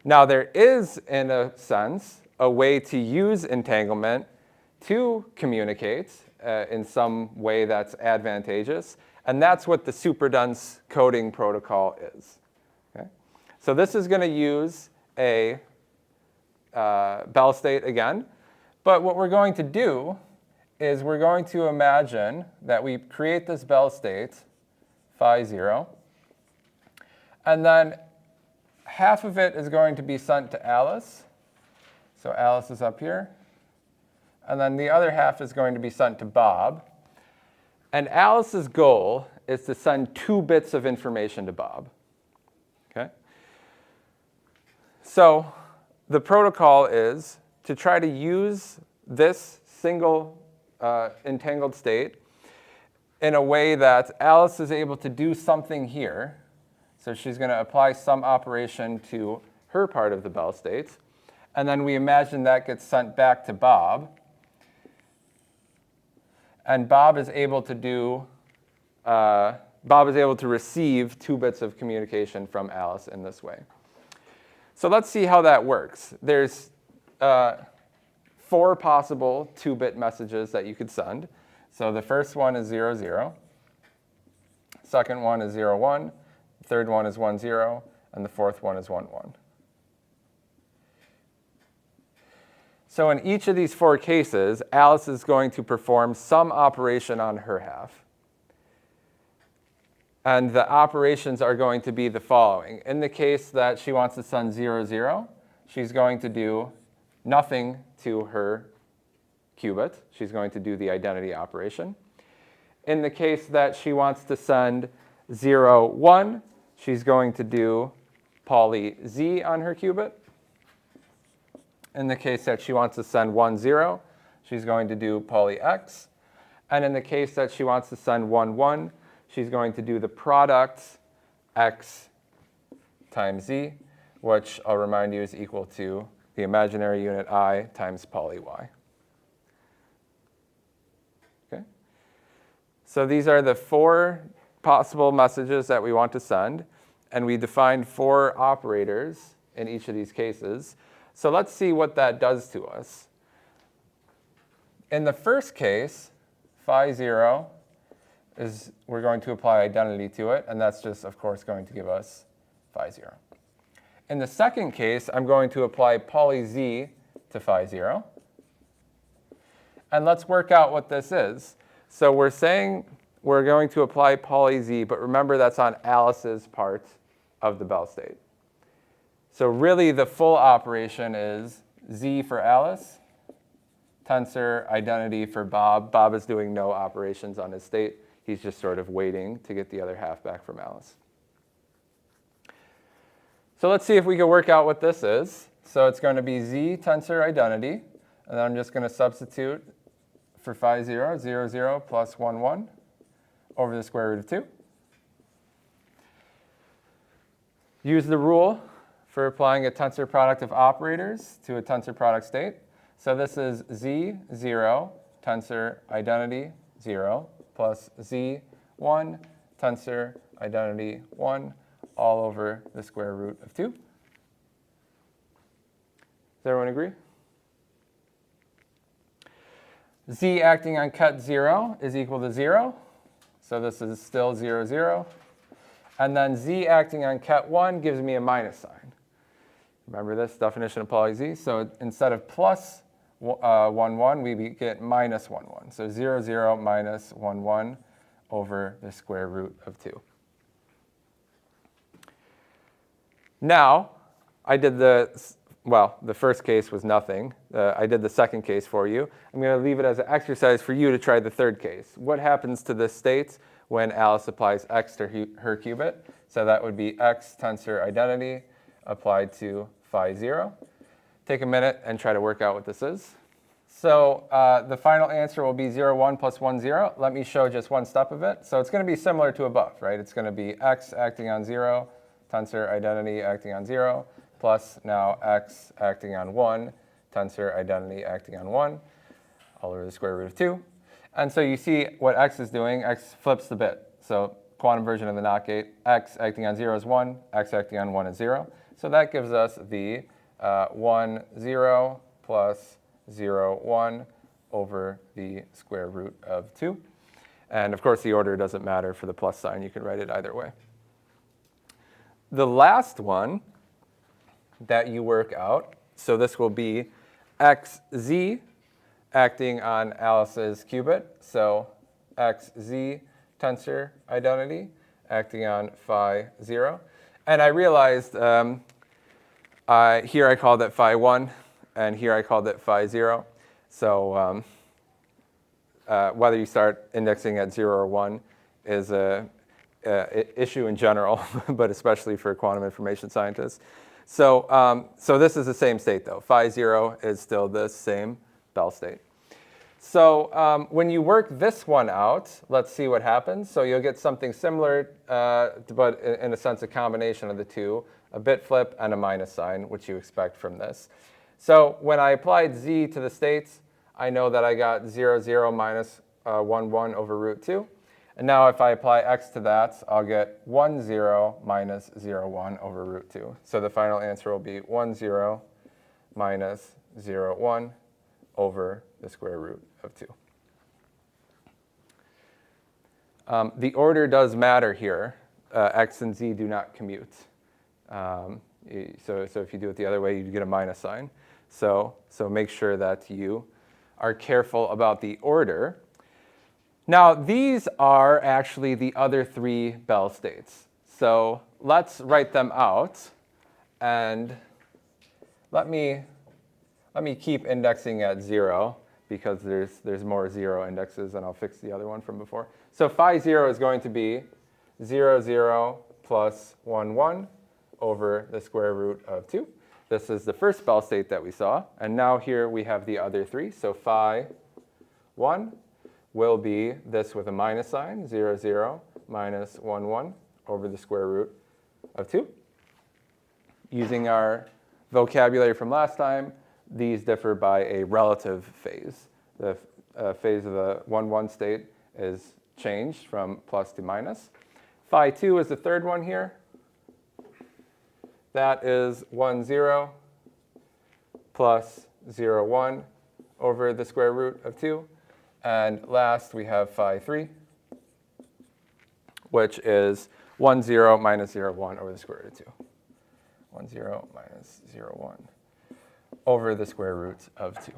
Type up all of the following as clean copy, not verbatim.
Now there is, in a sense, a way to use entanglement to communicate in some way that's advantageous, and that's what the superdense coding protocol is. Okay? So this is going to use a Bell state again, but what we're going to do is we're going to imagine that we create this Bell state, phi 0, and then half of it is going to be sent to Alice. So Alice is up here. And then the other half is going to be sent to Bob. And Alice's goal is to send 2 bits of information to Bob. Okay? So the protocol is to try to use this single entangled state in a way that Alice is able to do something here. So she's going to apply some operation to her part of the Bell state. And then we imagine that gets sent back to Bob. And Bob is able to receive 2 bits of communication from Alice in this way. So let's see how that works. There's 4 possible 2-bit messages that you could send. So the first one is 0, 0. Second one is 0, 1. The third one is 1, 0. And the fourth one is 1, 1. So in each of these 4 cases, Alice is going to perform some operation on her half. And the operations are going to be the following. In the case that she wants to send 0, 0, she's going to do nothing to her qubit. She's going to do the identity operation. In the case that she wants to send 0, 1, she's going to do poly Z on her qubit. In the case that she wants to send 1, 0, she's going to do poly X. And in the case that she wants to send 1, 1, she's going to do the product X times Z, which I'll remind you is equal to the imaginary unit I times poly Y. Okay? So these are the 4 possible messages that we want to send. And we defined 4 operators in each of these cases. So let's see what that does to us. In the first case, phi 0 is, we're going to apply identity to it, and that's just, of course, going to give us phi 0. In the second case, I'm going to apply poly Z to phi 0. And let's work out what this is. So we're saying we're going to apply poly Z, but remember that's on Alice's part of the Bell state. So really, the full operation is Z for Alice, tensor identity for Bob. Bob is doing no operations on his state. He's just sort of waiting to get the other half back from Alice. So let's see if we can work out what this is. So it's going to be Z tensor identity. And then I'm just going to substitute for phi 0, 0, 0 plus 1, 1 over the square root of 2. Use the rule for applying a tensor product of operators to a tensor product state. So this is Z, 0, tensor identity, 0, plus Z, 1, tensor identity, 1, all over the square root of 2. Does everyone agree? Z acting on ket 0 is equal to 0. So this is still 0, 0. And then Z acting on ket 1 gives me a minus sign. Remember this definition of poly Z? So instead of plus 1, 1, we get minus 1, 1. So 0, 0 minus 1, 1 over the square root of 2. Now, I did the first case was nothing. I did the second case for you. I'm going to leave it as an exercise for you to try the third case. What happens to this state when Alice applies X to her qubit? So that would be X tensor identity applied to phi 0. Take a minute and try to work out what this is. So the final answer will be 0, 1 plus 1, 0. Let me show just one step of it. So it's going to be similar to above, right? It's going to be X acting on 0, tensor identity acting on 0, plus now X acting on 1, tensor identity acting on 1, all over the square root of 2. And so you see what X is doing. X flips the bit. So quantum version of the NOT gate, X acting on 0 is 1, X acting on 1 is 0. So that gives us the 1, 0 plus 0, 1 over the square root of 2. And of course, the order doesn't matter for the plus sign. You can write it either way. The last one that you work out, so this will be xz acting on Alice's qubit. So xz tensor identity acting on phi 0. And I realized here I called it phi 1, and here I called it phi 0. So whether you start indexing at 0 or 1 is an issue in general, but especially for quantum information scientists. So, so this is the same state, though. Phi 0 is still the same Bell state. So when you work this one out, let's see what happens. So you'll get something similar, but in a sense a combination of the two, a bit flip and a minus sign, which you expect from this. So when I applied z to the states, I know that I got 0, 0 minus 1, 1 over root 2. And now if I apply x to that, I'll get 1, 0 minus 0, 1 over root 2. So the final answer will be 1, 0 minus 0, 1 over the square root of 2. The order does matter here. X and z do not commute. So if you do it the other way, you get a minus sign. So make sure that you are careful about the order. Now, these are actually the other three Bell states. So let's write them out. And let me keep indexing at 0, because there's more 0 indexes, and I'll fix the other one from before. So phi 0 is going to be 0, 0 plus 1, 1 over the square root of 2. This is the first Bell state that we saw. And now here we have the other three. So phi 1 will be this with a minus sign, 0, 0 minus 1, 1 over the square root of 2. Using our vocabulary from last time, these differ by a relative phase. The phase of the 1, 1 state is changed from plus to minus. Phi 2 is the third one here. That is 1, 0 plus 0, 1 over the square root of 2. And last, we have phi 3, which is 1, 0 minus 0, 1 over the square root of 2. 1, 0 minus 0, 1 over the square root of 2.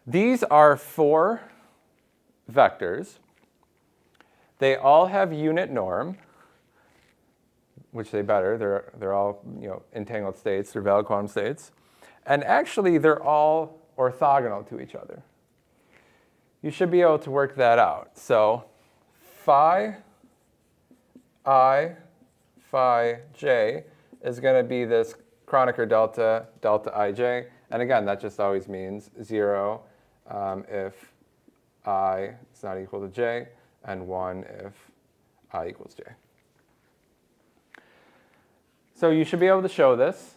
These are 4 vectors. They all have unit norm, which they better. They're all entangled states. They're valid quantum states. And actually, they're all orthogonal to each other. You should be able to work that out. So phi I, phi j is going to be this Kronecker delta, delta ij. And again, that just always means 0 if I is not equal to j, and 1 if I equals j. So you should be able to show this.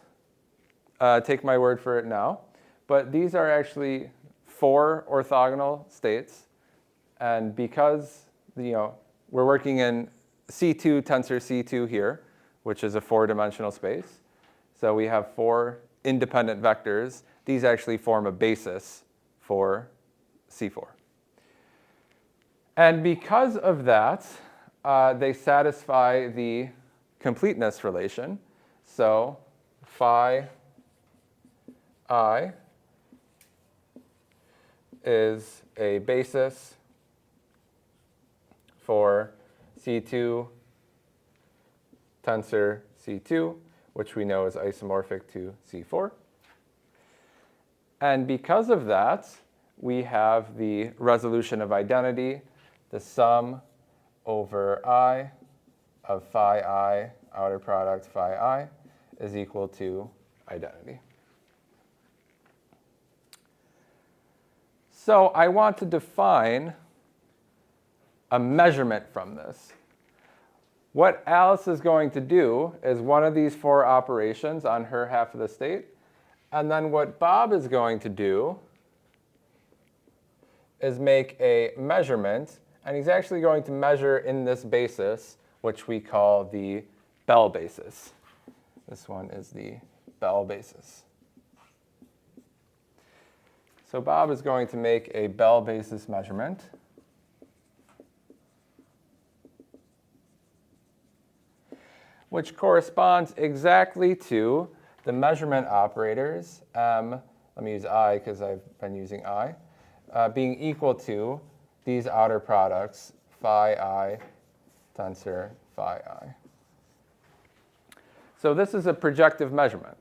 Take my word for it now. But these are actually 4 orthogonal states. And because we're working in C2 tensor C2 here, which is a 4-dimensional space, so we have 4 independent vectors. These actually form a basis for C4. And because of that, they satisfy the completeness relation. So phi I is a basis for C2 tensor C2, which we know is isomorphic to C4. And because of that, we have the resolution of identity, the sum over I of phi I, outer product phi I, is equal to identity. So I want to define a measurement from this. What Alice is going to do is one of these 4 operations on her half of the state. And then what Bob is going to do is make a measurement. And he's actually going to measure in this basis, which we call the Bell basis. This one is the Bell basis. So Bob is going to make a Bell basis measurement. Which corresponds exactly to the measurement operators, let me use I because I've been using I, being equal to these outer products, phi I tensor phi I. So this is a projective measurement.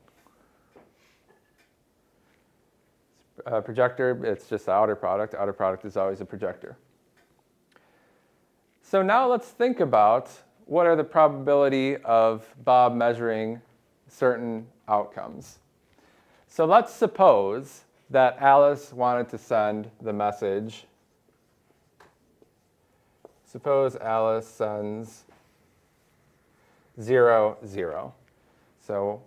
Projector, it's just the outer product. Outer product is always a projector. So now let's think about what are the probability of Bob measuring certain outcomes. So let's suppose that Alice wanted to send the message. Suppose Alice sends 0, 0. So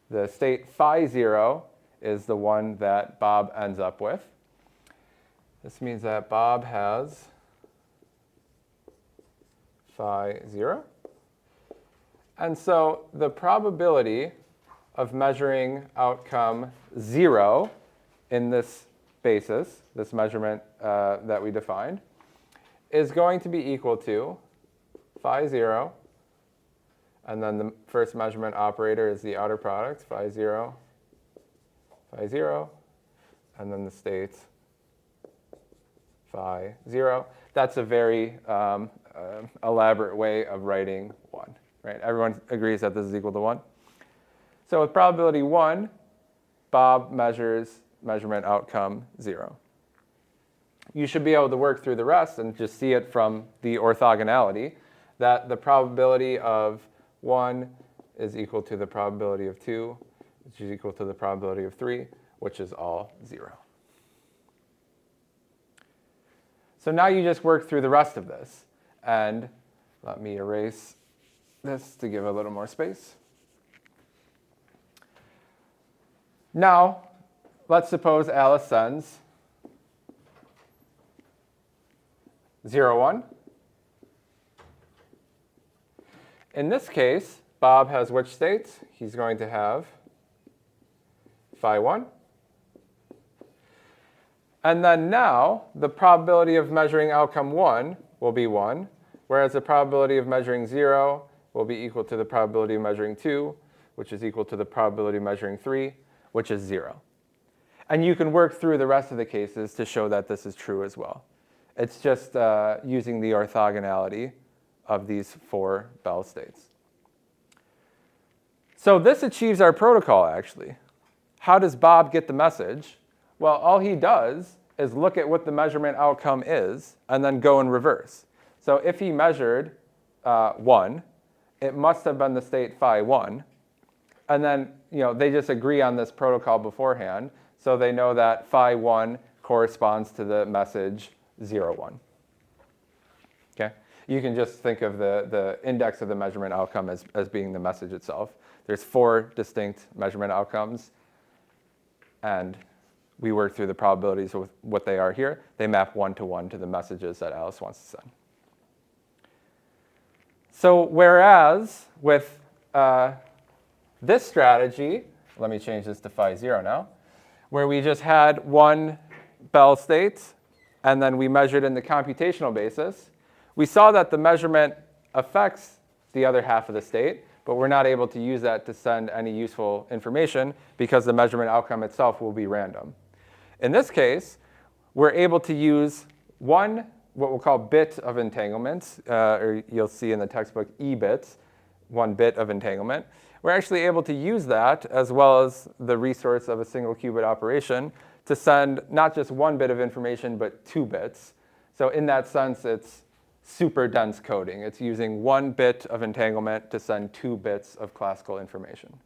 the state phi 0 is the one that Bob ends up with. This means that Bob has phi 0. And so the probability of measuring outcome 0 in this basis, this measurement that we defined, is going to be equal to phi 0, and then the first measurement operator is the outer product, phi 0, and then the state phi 0. That's a very elaborate way of writing 1. Right? Everyone agrees that this is equal to 1. So with probability 1, Bob measures measurement outcome 0. You should be able to work through the rest and just see it from the orthogonality, that the probability of 1 is equal to the probability of 2, which is equal to the probability of 3, which is all 0. So now you just work through the rest of this. And let me erase this to give a little more space. Now, let's suppose Alice sends 0, 1. In this case, Bob has which states? He's going to have phi 1. And then now, the probability of measuring outcome 1 will be 1, whereas the probability of measuring 0 will be equal to the probability of measuring 2, which is equal to the probability of measuring 3, which is 0. And you can work through the rest of the cases to show that this is true as well. It's just using the orthogonality of these 4 Bell states. So this achieves our protocol, actually. How does Bob get the message? Well, all he does is look at what the measurement outcome is and then go in reverse. So if he measured 1, it must have been the state phi 1. And then they just agree on this protocol beforehand. So they know that phi 1 corresponds to the message 0, 1. Okay? You can just think of the index of the measurement outcome as being the message itself. There's 4 distinct measurement outcomes. And we work through the probabilities with what they are here. They map 1 to 1 to the messages that Alice wants to send. So whereas with this strategy, let me change this to phi 0 now, where we just had 1 Bell state, and then we measured in the computational basis, we saw that the measurement affects the other half of the state, but we're not able to use that to send any useful information because the measurement outcome itself will be random. In this case, we're able to use what we'll call bit of entanglement, or you'll see in the textbook e-bits, 1 bit of entanglement. We're actually able to use that as well as the resource of a single qubit operation to send not just 1 bit of information, but 2 bits. So in that sense, it's super dense coding. It's using 1 bit of entanglement to send 2 bits of classical information.